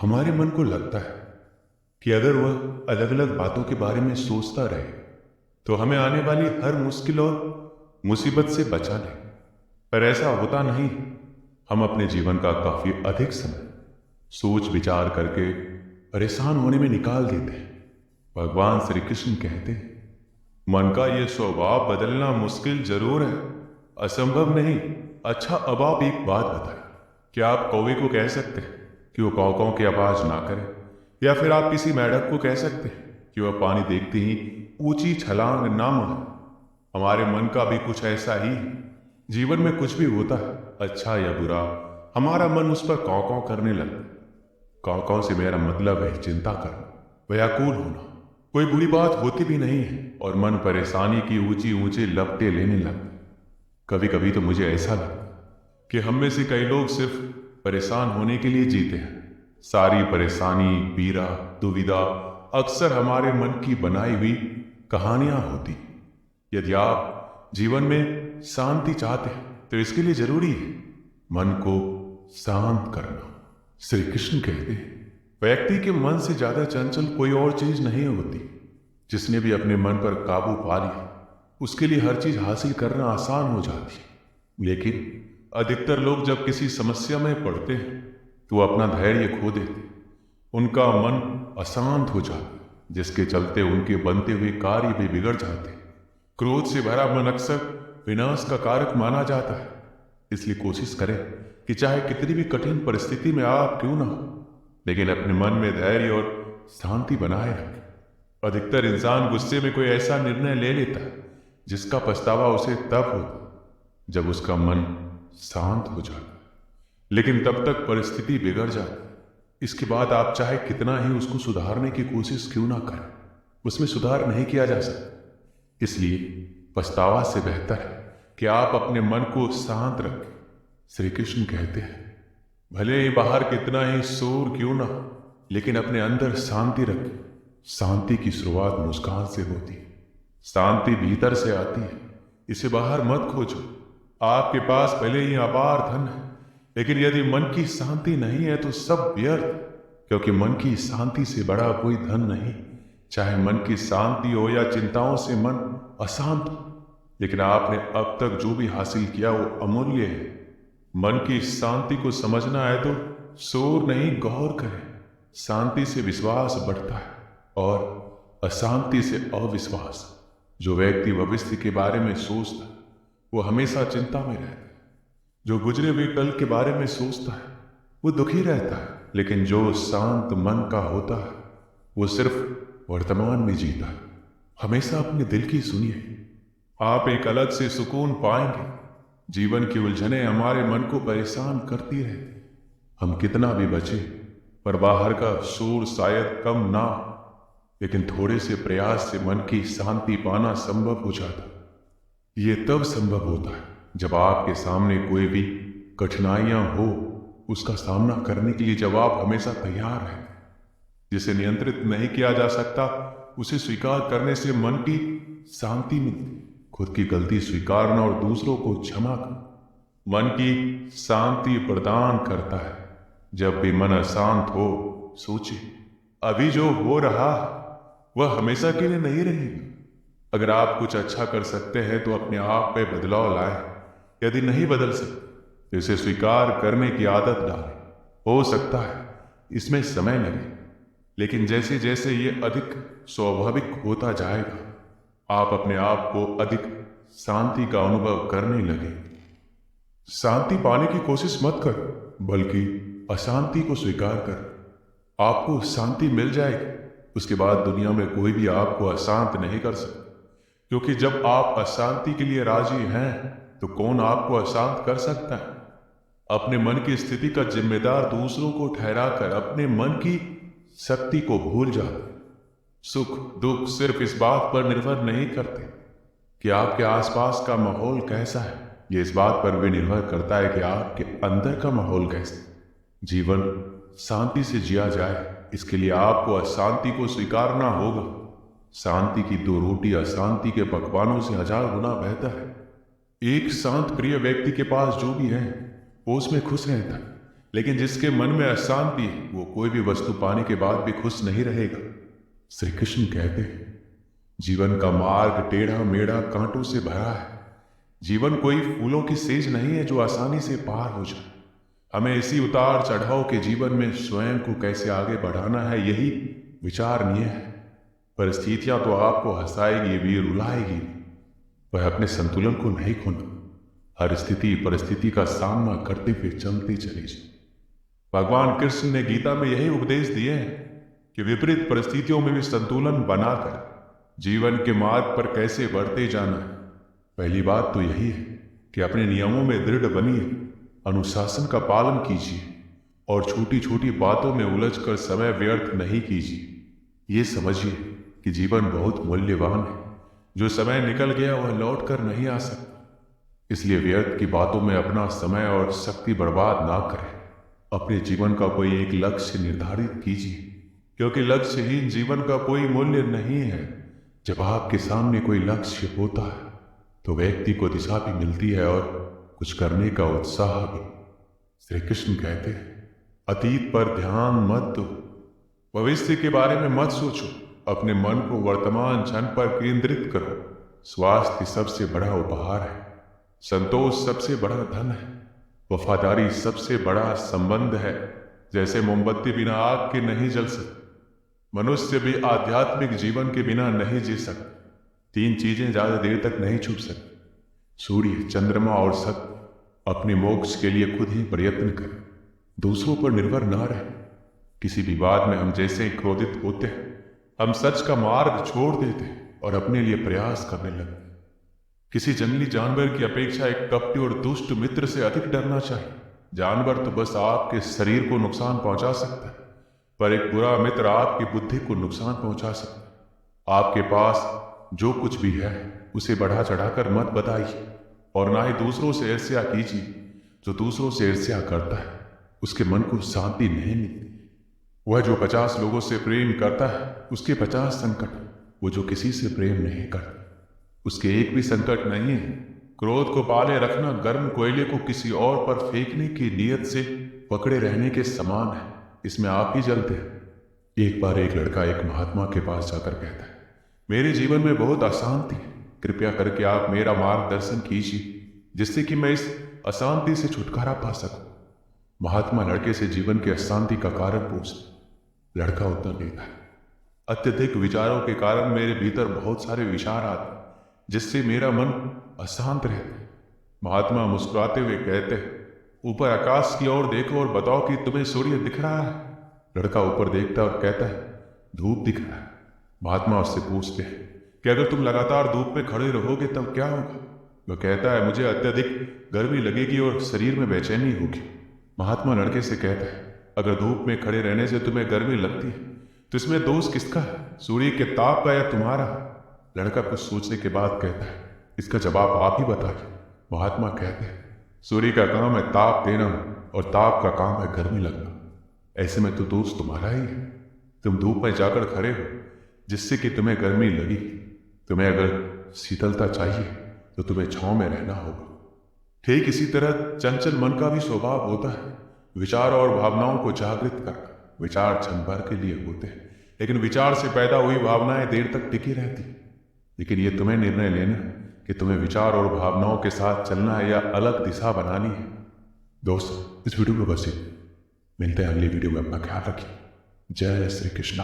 हमारे मन को लगता है कि अगर वह अलग अलग बातों के बारे में सोचता रहे तो हमें आने वाली हर मुश्किल और मुसीबत से बचा ले। पर ऐसा होता नहीं। हम अपने जीवन का काफी अधिक समय सोच विचार करके परेशान होने में निकाल देते हैं। भगवान श्री कृष्ण कहते हैं, मन का ये स्वभाव बदलना मुश्किल जरूर है, असंभव नहीं। अच्छा, अब आप एक बात बताएं, क्या आप कौवे को कह सकते हैं कि वो कौ कौ की आवाज ना करे? या फिर आप किसी मेंढक को कह सकते हैं कि वह पानी देखते ही ऊंची छलांग ना मारे? हमारे मन का भी कुछ ऐसा ही है। जीवन में कुछ भी होता है, अच्छा या बुरा, हमारा मन उस पर कौ कौ करने लगता है। कौ कौ से मेरा मतलब है चिंता करना, व्याकुल होना। कोई बुरी बात होती भी नहीं है और मन परेशानी की ऊंची ऊंची लपटें लेने लगता है। कभी कभी तो मुझे ऐसा लगता है कि हम में से कई लोग सिर्फ परेशान होने के लिए जीते हैं। सारी परेशानी, पीड़ा, दुविधा अक्सर हमारे मन की बनाई हुई कहानियां होती। यदि आप जीवन में शांति चाहते हैं तो इसके लिए जरूरी है मन को शांत करना। श्री कृष्ण कहते हैं, व्यक्ति के मन से ज्यादा चंचल कोई और चीज नहीं होती। जिसने भी अपने मन पर काबू पा लिया उसके लिए हर चीज हासिल करना आसान हो जाती है। लेकिन अधिकतर लोग जब किसी समस्या में पड़ते हैं तो वो अपना धैर्य खो देते। उनका मन अशांत हो जाता, जिसके चलते उनके बनते हुए कार्य भी बिगड़ जाते। क्रोध से भरा मन अक्सर विनाश का कारक माना जाता है। इसलिए कोशिश करें कि चाहे कितनी भी कठिन परिस्थिति में आप क्यों ना हो, लेकिन अपने मन में धैर्य और शांति बनाए रखें। अधिकतर इंसान गुस्से में कोई ऐसा निर्णय ले लेता है जिसका पछतावा उसे तब होता जब उसका मन शांत हो जाता है, लेकिन तब तक परिस्थिति बिगड़ जाती। इसके बाद आप चाहे कितना ही उसको सुधारने की कोशिश क्यों ना करें, उसमें सुधार नहीं किया जा सकता। इसलिए पछतावा से बेहतर है कि आप अपने मन को शांत रखें। श्री कृष्ण कहते हैं, भले ही बाहर कितना ही शोर क्यों ना हो, लेकिन अपने अंदर शांति रखें। शांति की शुरुआत मुस्कान से होती है। शांति भीतर से आती है, इसे बाहर मत खोजो। आपके पास भले ही अपार धन है, लेकिन यदि मन की शांति नहीं है तो सब व्यर्थ, क्योंकि मन की शांति से बड़ा कोई धन नहीं। चाहे मन की शांति हो या चिंताओं से मन अशांत हो, लेकिन आपने अब तक जो भी हासिल किया वो अमूल्य है। मन की शांति को समझना है तो शोर नहीं, गौर करें। शांति से विश्वास बढ़ता है और अशांति से अविश्वास। जो व्यक्ति भविष्य के बारे में सोचता है वो हमेशा चिंता में रहता है। जो गुजरे हुए कल के बारे में सोचता है वो दुखी रहता है, लेकिन जो शांत मन का होता है वो सिर्फ वर्तमान में जीता है। हमेशा अपने दिल की सुनिए, आप एक अलग से सुकून पाएंगे। जीवन की उलझनें हमारे मन को परेशान करती रहती। हम कितना भी बचे पर बाहर का शोर शायद कम ना, लेकिन थोड़े से प्रयास से मन की शांति पाना संभव हो जाता। ये तब संभव होता है जब आपके सामने कोई भी कठिनाइयां हो, उसका सामना करने के लिए जब आप हमेशा तैयार हैं। जिसे नियंत्रित नहीं किया जा सकता उसे स्वीकार करने से मन की शांति मिलती। खुद की गलती स्वीकारना और दूसरों को क्षमा करना मन की शांति प्रदान करता है। जब भी मन अशांत हो, सोचे अभी जो हो रहा है वह हमेशा के लिए नहीं रहेगा। अगर आप कुछ अच्छा कर सकते हैं तो अपने आप में बदलाव लाएं। यदि नहीं बदल सकते तो इसे स्वीकार करने की आदत डालें। हो सकता है इसमें समय लगे, लेकिन जैसे जैसे ये अधिक स्वाभाविक होता जाएगा आप अपने आप को अधिक शांति का अनुभव करने लगे। शांति पाने की कोशिश मत करो, बल्कि अशांति को स्वीकार कर। आपको शांति मिल जाएगी। उसके बाद दुनिया में कोई भी आपको अशांत नहीं कर सकता, क्योंकि जब आप अशांति के लिए राजी हैं तो कौन आपको अशांत कर सकता है? अपने मन की स्थिति का जिम्मेदार दूसरों को ठहराकर अपने मन की शक्ति को भूल जाते। सुख दुख सिर्फ इस बात पर निर्भर नहीं करते कि आपके आसपास का माहौल कैसा है, ये इस बात पर भी निर्भर करता है कि आपके अंदर का माहौल कैसा है। जीवन शांति से जिया जाए इसके लिए आपको अशांति को स्वीकारना होगा। शांति की दो रोटी अशांति के पकवानों से 1000 गुना बेहतर है। एक शांत प्रिय व्यक्ति के पास जो भी है वो उसमें खुश रहता है, लेकिन जिसके मन में अशांति है वो कोई भी वस्तु पाने के बाद भी खुश नहीं रहेगा। श्री कृष्ण कहते हैं जीवन का मार्ग टेढ़ा मेढ़ा कांटों से भरा है। जीवन कोई फूलों की सेज नहीं है जो आसानी से पार हो जाए। हमें इसी उतार चढ़ाव के जीवन में स्वयं को कैसे आगे बढ़ाना है, यही विचारणीय है। परिस्थितियां तो आपको हंसाएगी भी, रुलाएगी, पर अपने संतुलन को नहीं खोना। हर स्थिति परिस्थिति का सामना करते हुए चलते चले जाओ। भगवान कृष्ण ने गीता में यही उपदेश दिए हैं कि विपरीत परिस्थितियों में भी संतुलन बनाकर जीवन के मार्ग पर कैसे बढ़ते जाना है। पहली बात तो यही है कि अपने नियमों में दृढ़ बनिए, अनुशासन का पालन कीजिए और छोटी छोटी बातों में उलझकर समय व्यर्थ नहीं कीजिए। ये समझिए कि जीवन बहुत मूल्यवान है। जो समय निकल गया वह लौट कर नहीं आ सकता। इसलिए व्यर्थ की बातों में अपना समय और शक्ति बर्बाद ना करें। अपने जीवन का कोई एक लक्ष्य निर्धारित कीजिए, क्योंकि लक्ष्यहीन जीवन का कोई मूल्य नहीं है। जब आपके सामने कोई लक्ष्य होता है तो व्यक्ति को दिशा भी मिलती है और कुछ करने का उत्साह भी। श्री कृष्ण कहते हैं अतीत पर ध्यान मत दो, भविष्य के बारे में मत सोचो। अपने मन को वर्तमान क्षण पर केंद्रित करो। स्वास्थ्य सबसे बड़ा उपहार है, संतोष सबसे बड़ा धन है, वफादारी सबसे बड़ा संबंध है। जैसे मोमबत्ती बिना आग के नहीं जल सकती, मनुष्य भी आध्यात्मिक जीवन के बिना नहीं जी सकता। तीन चीजें ज्यादा देर तक नहीं छुप सकती, सूर्य, चंद्रमा और सत्य। अपने मोक्ष के लिए खुद ही प्रयत्न करें, दूसरों पर निर्भर ना रहे। किसी भी बात में हम जैसे ही क्रोधित होते हैं, हम सच का मार्ग छोड़ देते हैं और अपने लिए प्रयास करने लगते हैं। किसी जंगली जानवर की अपेक्षा एक कपटी और दुष्ट मित्र से अधिक डरना चाहिए। जानवर तो बस आपके शरीर को नुकसान पहुंचा सकता है, पर एक बुरा मित्र आपकी बुद्धि को नुकसान पहुंचा सकता है। आपके पास जो कुछ भी है उसे बढ़ा चढ़ाकर मत बताइए और ना ही दूसरों से ईर्ष्या कीजिए। जो दूसरों से ईर्ष्या करता है उसके मन को शांति नहीं मिलती। वह जो 50 लोगों से प्रेम करता है उसके 50 संकट, वो जो किसी से प्रेम नहीं करता उसके एक भी संकट नहीं है। क्रोध को पाले रखना गर्म कोयले को किसी और पर फेंकने की नीयत से पकड़े रहने के समान है। इसमें आप ही जलते हैं। एक बार एक लड़का एक महात्मा के पास जाकर कहता है मेरे जीवन में बहुत अशांति है, कृपया करके आप मेरा मार्गदर्शन कीजिए जिससे कि मैं इस अशांति से छुटकारा पा सकूं। महात्मा लड़के से जीवन की अशांति का कारण पूछते। लड़का उत्तर देता है अत्यधिक विचारों के कारण मेरे भीतर बहुत सारे विचार आते जिससे मेरा मन अशांत रहता है। महात्मा मुस्कुराते हुए कहते हैं ऊपर आकाश की ओर देखो और बताओ कि तुम्हें सूर्य दिख रहा है। लड़का ऊपर देखता है और कहता है धूप दिख रहा है। महात्मा उससे पूछते हैं कि अगर तुम लगातार धूप में खड़े रहोगे तब क्या होगा। वह कहता है मुझे अत्यधिक गर्मी लगेगी और शरीर में बेचैनी होगी। महात्मा लड़के से कहता है अगर धूप में खड़े रहने से तुम्हें गर्मी लगती है तो इसमें दोष किसका है, सूर्य के ताप का या तुम्हारा। लड़का कुछ सोचने के बाद कहता है इसका जवाब आप ही बताइए। महात्मा कहते हैं सूर्य का काम है ताप देना और ताप का काम है गर्मी लगना। ऐसे में तो दोष तुम्हारा ही है। तुम धूप में जाकर खड़े हो जिससे कि तुम्हें गर्मी लगी। तुम्हें अगर शीतलता चाहिए तो तुम्हें छांव में रहना होगा। ठीक इसी तरह चंचल मन का भी स्वभाव होता है विचार और भावनाओं को जागृत करना। विचार क्षण भर के लिए होते हैं, लेकिन विचार से पैदा हुई भावनाएं देर तक टिकी रहती। लेकिन ये तुम्हें निर्णय लेना है कि तुम्हें विचार और भावनाओं के साथ चलना है या अलग दिशा बनानी है। दोस्तों इस वीडियो में बस मिलते हैं अगली वीडियो में। अपना ख्याल रखिए। जय श्री कृष्णा।